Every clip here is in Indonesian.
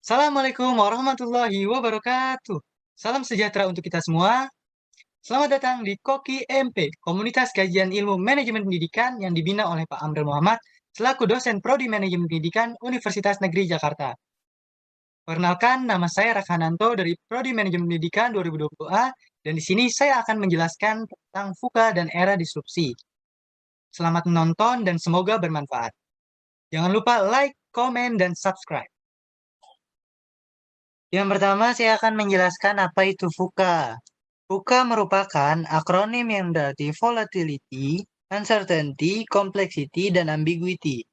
Assalamualaikum warahmatullahi wabarakatuh. Salam sejahtera untuk kita semua. Selamat datang di Koki MP, Komunitas Kajian Ilmu Manajemen Pendidikan yang dibina oleh Pak Amril Muhammad selaku dosen Prodi Manajemen Pendidikan Universitas Negeri Jakarta. Perkenalkan, nama saya Rakhananto dari Prodi Manajemen Pendidikan 2020A, dan di sini saya akan menjelaskan tentang VUCA dan era disrupsi. Selamat menonton dan semoga bermanfaat. Jangan lupa like, komen, dan subscribe. Yang pertama, saya akan menjelaskan apa itu VUCA. VUCA merupakan akronim yang berarti volatility, uncertainty, complexity, dan ambiguity.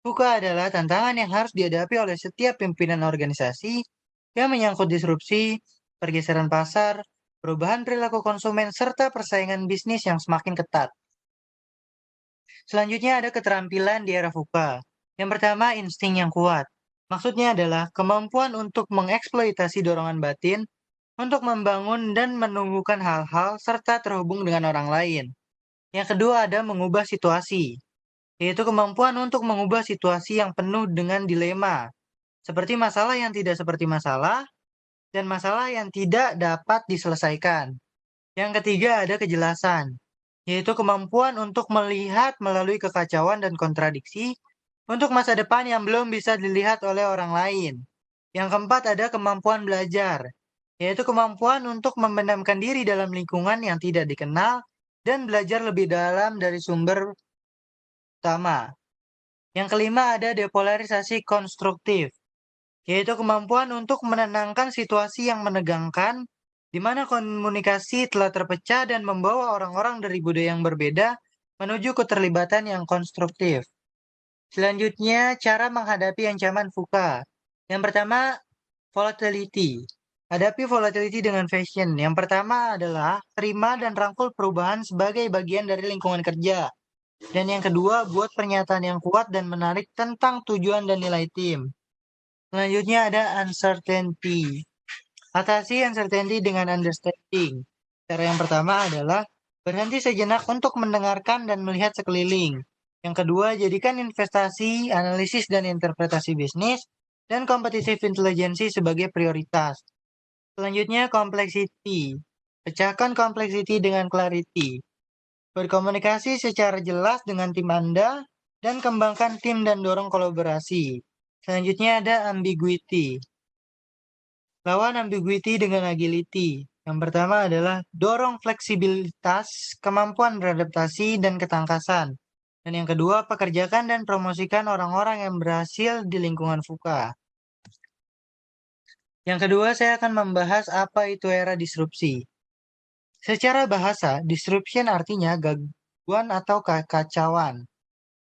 VUCA adalah tantangan yang harus dihadapi oleh setiap pimpinan organisasi yang menyangkut disrupsi, pergeseran pasar, perubahan perilaku konsumen, serta persaingan bisnis yang semakin ketat. Selanjutnya ada keterampilan di era VUCA. Yang pertama, insting yang kuat. Maksudnya adalah kemampuan untuk mengeksploitasi dorongan batin untuk membangun dan menumbuhkan hal-hal serta terhubung dengan orang lain. Yang kedua ada mengubah situasi, yaitu kemampuan untuk mengubah situasi yang penuh dengan dilema, seperti masalah yang tidak seperti masalah, dan masalah yang tidak dapat diselesaikan. Yang ketiga ada kejelasan, yaitu kemampuan untuk melihat melalui kekacauan dan kontradiksi untuk masa depan yang belum bisa dilihat oleh orang lain. Yang keempat ada kemampuan belajar, yaitu kemampuan untuk memendamkan diri dalam lingkungan yang tidak dikenal dan belajar lebih dalam dari sumber utama. Yang kelima ada depolarisasi konstruktif, yaitu kemampuan untuk menenangkan situasi yang menegangkan, di mana komunikasi telah terpecah dan membawa orang-orang dari budaya yang berbeda menuju keterlibatan yang konstruktif. Selanjutnya, cara menghadapi ancaman VUCA. Yang pertama, volatility. Hadapi volatility dengan fashion. Yang pertama adalah terima dan rangkul perubahan sebagai bagian dari lingkungan kerja. Dan yang kedua, buat pernyataan yang kuat dan menarik tentang tujuan dan nilai tim. Selanjutnya ada uncertainty. Atasi uncertainty dengan understanding. Cara yang pertama adalah berhenti sejenak untuk mendengarkan dan melihat sekeliling. Yang kedua, jadikan investasi, analisis, dan interpretasi bisnis dan competitive intelligence sebagai prioritas. Selanjutnya, complexity. Pecahkan complexity dengan clarity. Berkomunikasi secara jelas dengan tim Anda dan kembangkan tim dan dorong kolaborasi. Selanjutnya ada ambiguity. Lawan ambiguity dengan agility. Yang pertama adalah dorong fleksibilitas, kemampuan beradaptasi, dan ketangkasan. Dan yang kedua, pekerjakan dan promosikan orang-orang yang berhasil di lingkungan VUCA. Yang kedua, saya akan membahas apa itu era disrupsi. Secara bahasa, disruption artinya gangguan atau kekacauan.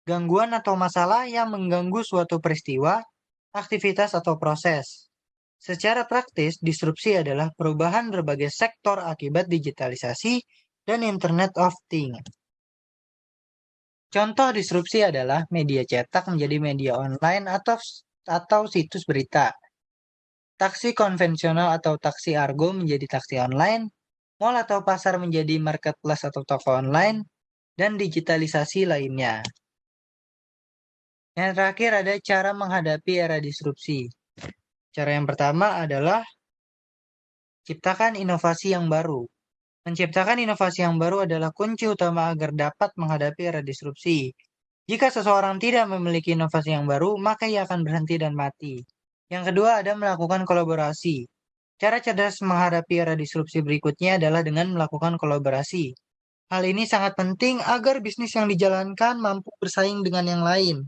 Gangguan atau masalah yang mengganggu suatu peristiwa, aktivitas, atau proses. Secara praktis, disrupsi adalah perubahan berbagai sektor akibat digitalisasi dan Internet of Things. Contoh disrupsi adalah media cetak menjadi media online atau situs berita. Taksi konvensional atau taksi argo menjadi taksi online, mall atau pasar menjadi marketplace atau toko online, dan digitalisasi lainnya. Yang terakhir ada cara menghadapi era disrupsi. Cara yang pertama adalah ciptakan inovasi yang baru. Menciptakan inovasi yang baru adalah kunci utama agar dapat menghadapi era disrupsi. Jika seseorang tidak memiliki inovasi yang baru, maka ia akan berhenti dan mati. Yang kedua ada melakukan kolaborasi. Cara cerdas menghadapi era disrupsi berikutnya adalah dengan melakukan kolaborasi. Hal ini sangat penting agar bisnis yang dijalankan mampu bersaing dengan yang lain.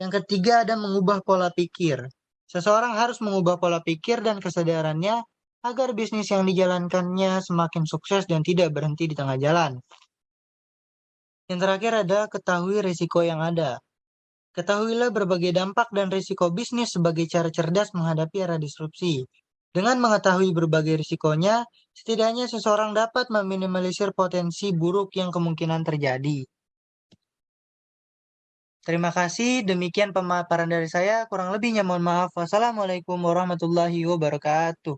Yang ketiga ada mengubah pola pikir. Seseorang harus mengubah pola pikir dan kesadarannya agar bisnis yang dijalankannya semakin sukses dan tidak berhenti di tengah jalan. Yang terakhir ada ketahui risiko yang ada. Ketahuilah berbagai dampak dan risiko bisnis sebagai cara cerdas menghadapi era disrupsi. Dengan mengetahui berbagai risikonya, setidaknya seseorang dapat meminimalisir potensi buruk yang kemungkinan terjadi. Terima kasih, demikian pemaparan dari saya. Kurang lebihnya mohon maaf. Wassalamualaikum warahmatullahi wabarakatuh.